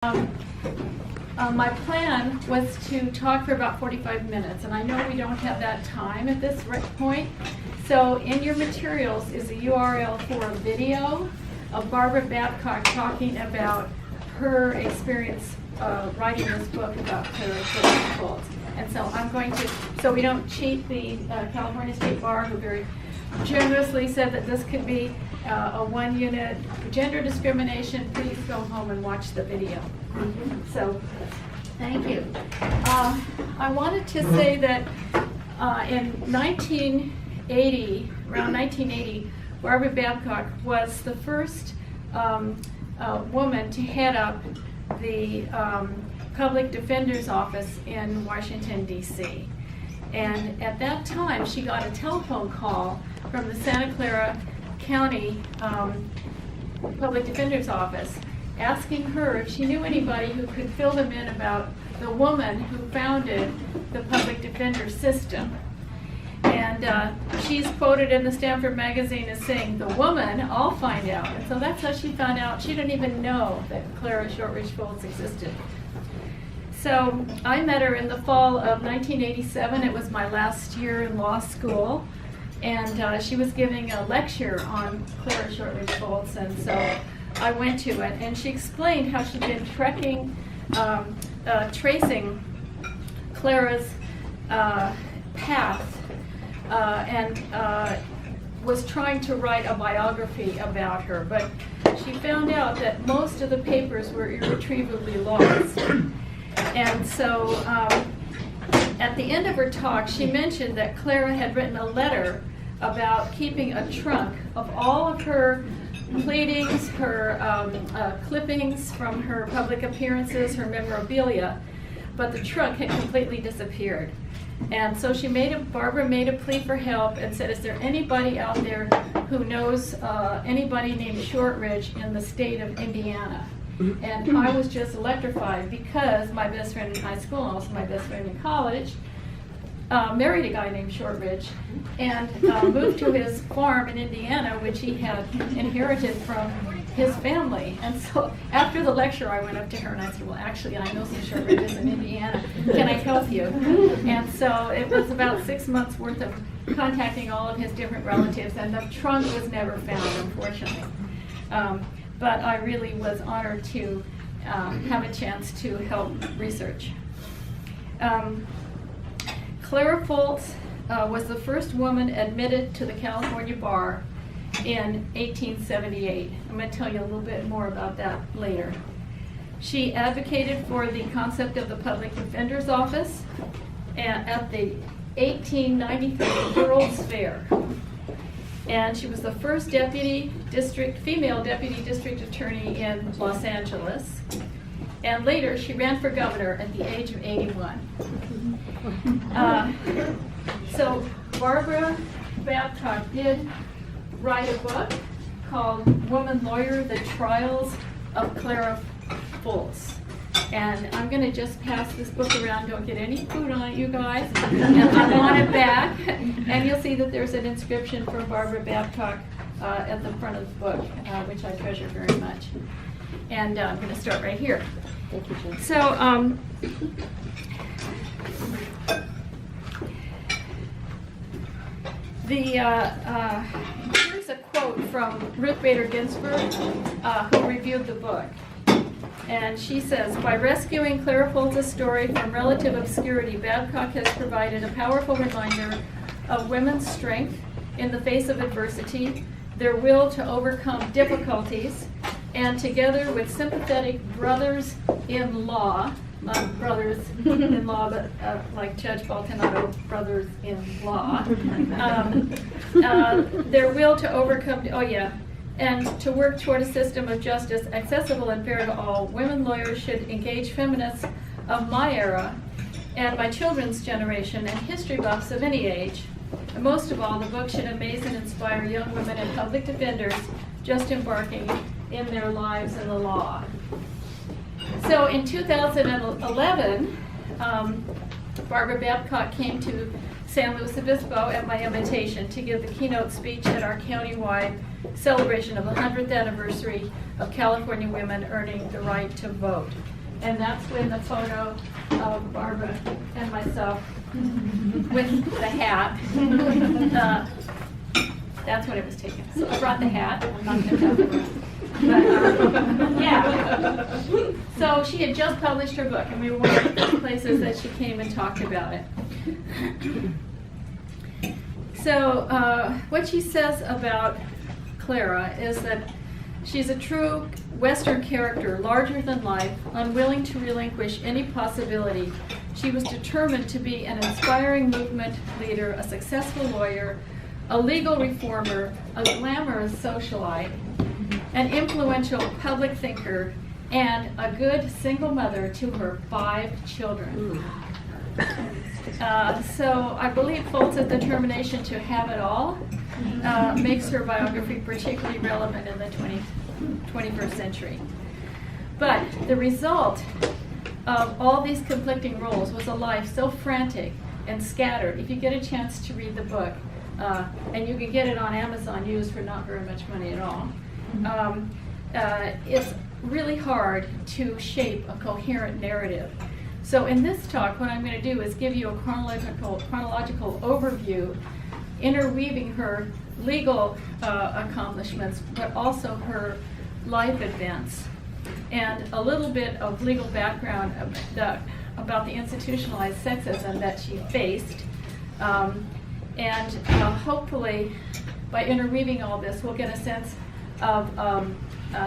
My plan was to talk for about 45 minutes, and I know we don't have that time at this point. So in your materials is a URL for a video of Barbara Babcock talking about her experience writing this book about Clara Foltz. And so I'm going to, so we don't cheat the California State Bar, who very generously said that this could be a one-unit gender discrimination. Please go home and watch the video. So, thank you. I wanted to say that in 1980, around 1980, Barbara Babcock was the first woman to head up the Public Defender's Office in Washington, D.C. And at that time, she got a telephone call from the Santa Clara County Public Defender's Office asking her if she knew anybody who could fill them in about the woman who founded the public defender system. And she's quoted in the Stanford magazine as saying, "The woman, I'll find out." And so that's how she found out. She didn't even know that Clara Shortridge Foltz existed. So I met her in the fall of 1987. It was my last year in law school. And she was giving a lecture on Clara Shortridge Foltz, and so I went to it. And she explained how she'd been tracing Clara's path and was trying to write a biography about her. But she found out that most of the papers were irretrievably lost. And so at the end of her talk, she mentioned that Clara had written a letter about keeping a trunk of all of her pleadings, her clippings from her public appearances, her memorabilia, but the trunk had completely disappeared. And so Barbara made a plea for help and said, "Is there anybody out there who knows anybody named Shortridge in the state of Indiana?" And I was just electrified because my best friend in high school, and also my best friend in college, married a guy named Shortridge and moved to his farm in Indiana, which he had inherited from his family. And so after the lecture, I went up to her and I said, "Well, actually, I know some Shortridges in Indiana. Can I help you?" And so it was about 6 months worth of contacting all of his different relatives, and the trunk was never found, unfortunately. But I really was honored to have a chance to help research. Clara Foltz was the first woman admitted to the California Bar in 1878. I'm going to tell you a little bit more about that later. She advocated for the concept of the Public Defender's Office at the 1893 World's Fair. And she was the first female deputy district attorney in Los Angeles. And later, she ran for governor at the age of 81. So Barbara Babcock did write a book called Woman Lawyer, The Trials of Clara Foltz. And I'm going to just pass this book around. Don't get any food on it, you guys. And I want it back. And you'll see that there's an inscription for Barbara Babcock at the front of the book, which I treasure very much. And I'm going to start right here. Thank you, Jen. So, here's a quote from Ruth Bader Ginsburg, who reviewed the book. And she says, "By rescuing Clara Foltz's story from relative obscurity, Babcock has provided a powerful reminder of women's strength in the face of adversity, their will to overcome difficulties, and together with sympathetic brothers-in-law," not brothers-in-law, but like Judge Baltinato, brothers-in-law, their will to overcome, and to work toward a system of justice accessible and fair to all. Women lawyers should engage feminists of my era and my children's generation and history buffs of any age. And most of all, the book should amaze and inspire young women and public defenders just embarking in their lives in the law. So in 2011, Barbara Babcock came to San Luis Obispo at my invitation to give the keynote speech at our countywide celebration of the 100th anniversary of California women earning the right to vote. And that's when the photo of Barbara and myself with the hat, that's when it was taken. So I brought the hat. I'm not going to tell you. But, yeah. So she had just published her book, and we were one of the places that she came and talked about it. So what she says about Clara is that she's a true Western character, larger than life, unwilling to relinquish any possibility. She was determined to be an inspiring movement leader, a successful lawyer, a legal reformer, a glamorous socialite, an influential public thinker, and a good single mother to her 5 children. So I believe Foltz's determination to have it all makes her biography particularly relevant in the 21st century. But the result of all these conflicting roles was a life so frantic and scattered. If you get a chance to read the book, and you can get it on Amazon used for not very much money at all, it's really hard to shape a coherent narrative. So in this talk, what I'm going to do is give you a chronological overview, interweaving her legal accomplishments, but also her life events, and a little bit of legal background about the institutionalized sexism that she faced. And hopefully, by interweaving all this, we'll get a sense of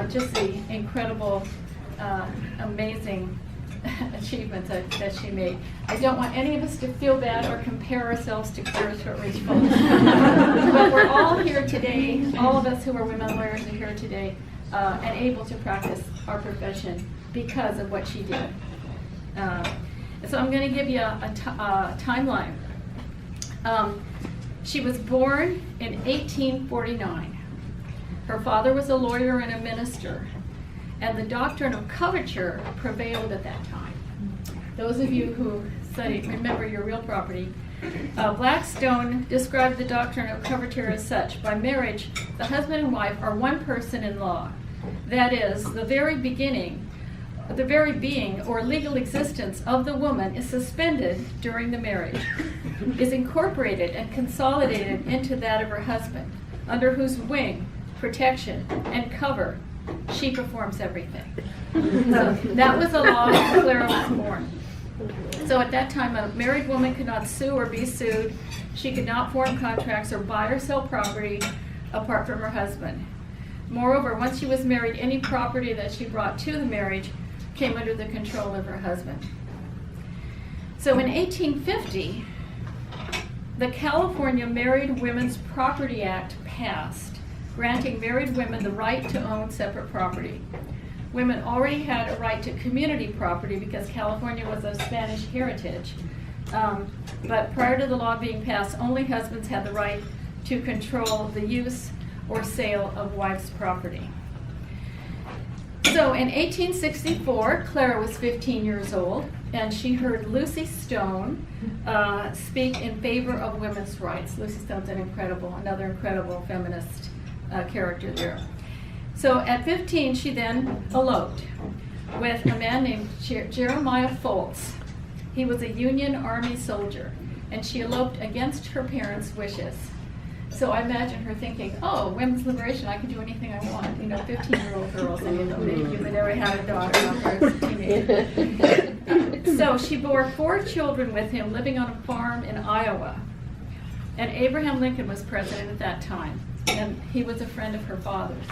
just the incredible, amazing achievements that she made. I don't want any of us to feel bad or compare ourselves to Clara Shortridge folks. But we're all here today, all of us who are women lawyers are here today, and able to practice our profession because of what she did. So I'm going to give you a timeline. She was born in 1849. Her father was a lawyer and a minister, and the doctrine of coverture prevailed at that time. Those of you who studied, remember your real property. Blackstone described the doctrine of coverture as such: by marriage, the husband and wife are one person in law. That is, the very being or legal existence of the woman is suspended during the marriage, is incorporated and consolidated into that of her husband, under whose wing, protection, and cover she performs everything. So that was the law when Clara was born. So at that time, a married woman could not sue or be sued. She could not form contracts or buy or sell property apart from her husband. Moreover, once she was married, any property that she brought to the marriage came under the control of her husband. So in 1850, the California Married Women's Property Act passed, granting married women the right to own separate property. Women already had a right to community property because California was of Spanish heritage. But prior to the law being passed, only husbands had the right to control the use or sale of wives' property. So in 1864, Clara was 15 years old, and she heard Lucy Stone speak in favor of women's rights. Lucy Stone's another incredible feminist character there. So at 15, she then eloped with a man named Jeremiah Foltz. He was a Union Army soldier, and she eloped against her parents' wishes. So I imagine her thinking, oh, women's liberation, I can do anything I want. 15-year-old girls, and you would never had a daughter after a teenager. So she bore 4 children with him, living on a farm in Iowa. And Abraham Lincoln was president at that time, and he was a friend of her father's.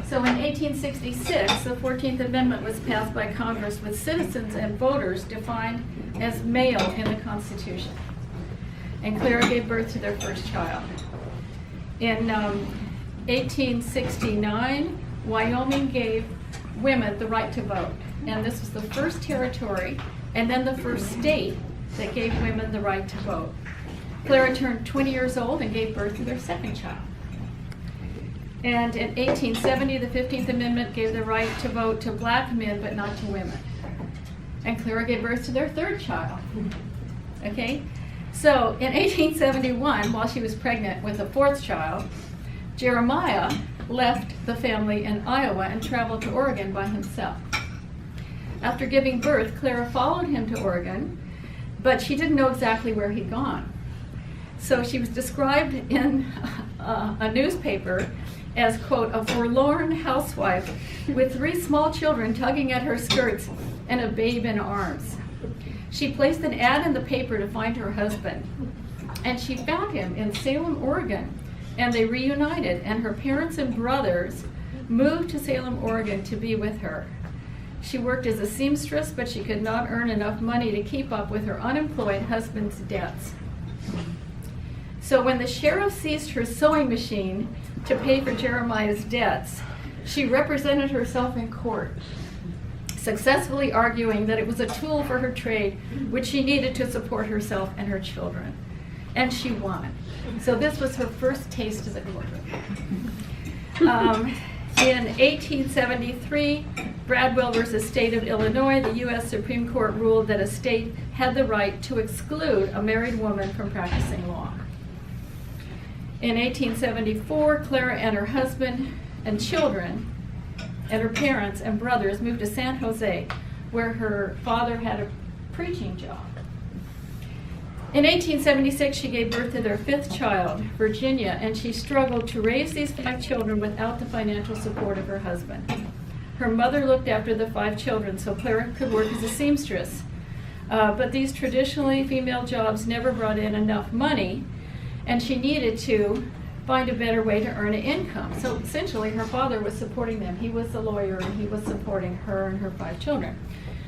So in 1866, the 14th Amendment was passed by Congress, with citizens and voters defined as male in the Constitution. And Clara gave birth to their first child. In 1869, Wyoming gave women the right to vote. And this was the first territory and then the first state that gave women the right to vote. Clara turned 20 years old and gave birth to their second child. And in 1870, the 15th Amendment gave the right to vote to black men, but not to women. And Clara gave birth to their third child. Okay? So in 1871, while she was pregnant with a fourth child, Jeremiah left the family in Iowa and traveled to Oregon by himself. After giving birth, Clara followed him to Oregon, but she didn't know exactly where he'd gone. So she was described in a newspaper as, quote, a forlorn housewife with 3 small children tugging at her skirts and a babe in arms. She placed an ad in the paper to find her husband, and she found him in Salem, Oregon, and they reunited, and her parents and brothers moved to Salem, Oregon to be with her. She worked as a seamstress, but she could not earn enough money to keep up with her unemployed husband's debts. So when the sheriff seized her sewing machine to pay for Jeremiah's debts, she represented herself in court, successfully arguing that it was a tool for her trade, which she needed to support herself and her children. And she won. So this was her first taste of the courtroom. In 1873, Bradwell versus State of Illinois, the U.S. Supreme Court ruled that a state had the right to exclude a married woman from practicing law. In 1874, Clara and her husband and children and her parents and brothers moved to San Jose, where her father had a preaching job. In 1876, she gave birth to their 5th child, Virginia, and she struggled to raise these 5 children without the financial support of her husband. Her mother looked after the 5 children, so Clara could work as a seamstress. But these traditionally female jobs never brought in enough money, and she needed to find a better way to earn an income. So essentially, her father was supporting them. He was the lawyer, and he was supporting her and her 5 children.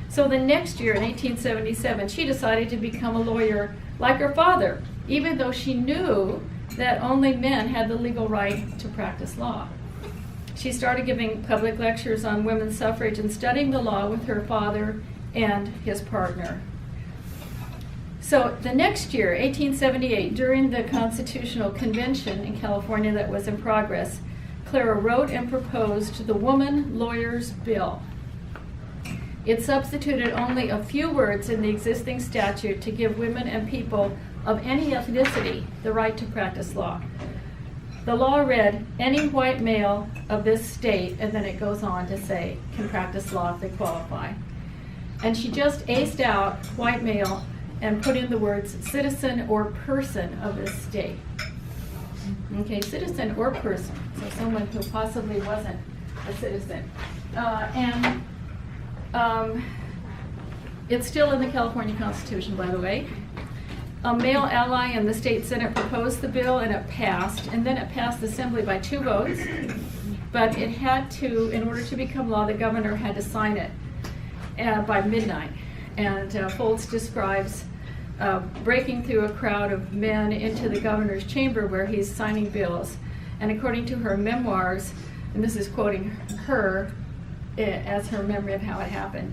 So the next year, in 1877, she decided to become a lawyer like her father, even though she knew that only men had the legal right to practice law. She started giving public lectures on women's suffrage and studying the law with her father and his partner. So the next year, 1878, during the Constitutional Convention in California that was in progress, Clara wrote and proposed the Woman Lawyers Bill. It substituted only a few words in the existing statute to give women and people of any ethnicity the right to practice law. The law read, any white male of this state, and then it goes on to say, can practice law if they qualify. And she just aced out white male and put in the words citizen or person of this state. Okay, citizen or person, so someone who possibly wasn't a citizen. It's still in the California Constitution, by the way. A male ally in the state Senate proposed the bill, and it passed, and then it passed the Assembly by 2 votes, but it had to, in order to become law, the governor had to sign it by midnight. And Foltz describes breaking through a crowd of men into the governor's chamber where he's signing bills. And according to her memoirs, and this is quoting her as her memory of how it happened,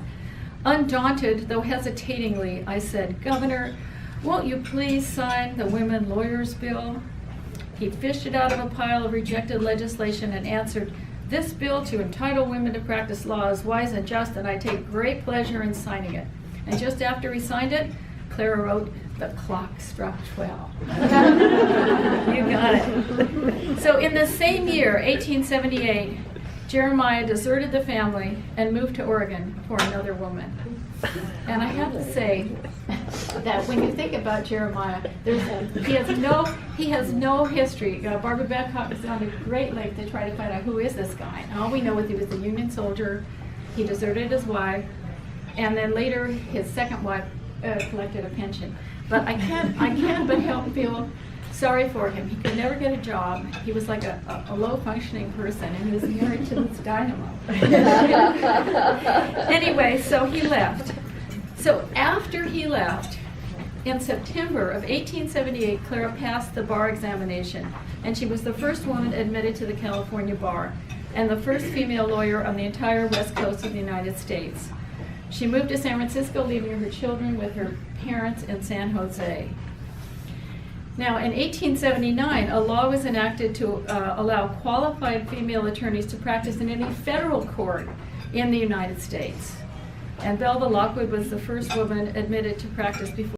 undaunted, though hesitatingly, I said, "Governor, won't you please sign the Women Lawyers Bill?" He fished it out of a pile of rejected legislation and answered, "This bill to entitle women to practice law is wise and just, and I take great pleasure in signing it." And just after he signed it, Clara wrote, "The clock struck 12. You got it. So in the same year, 1878, Jeremiah deserted the family and moved to Oregon for another woman. And I have to say that when you think about Jeremiah, he has no history. Barbara Babcock has gone to great length to try to find out who is this guy. And all we know is he was a Union soldier. He deserted his wife, and then later his second wife collected a pension. But I can't but help feel sorry for him. He could never get a job. He was like a low-functioning person, and he was married to this dynamo. Anyway, so he left. So after he left, in September of 1878, Clara passed the bar examination, and she was the first woman admitted to the California bar, and the first female lawyer on the entire west coast of the United States. She moved to San Francisco, leaving her children with her parents in San Jose. Now, in 1879, a law was enacted to allow qualified female attorneys to practice in any federal court in the United States. And Belva Lockwood was the first woman admitted to practice before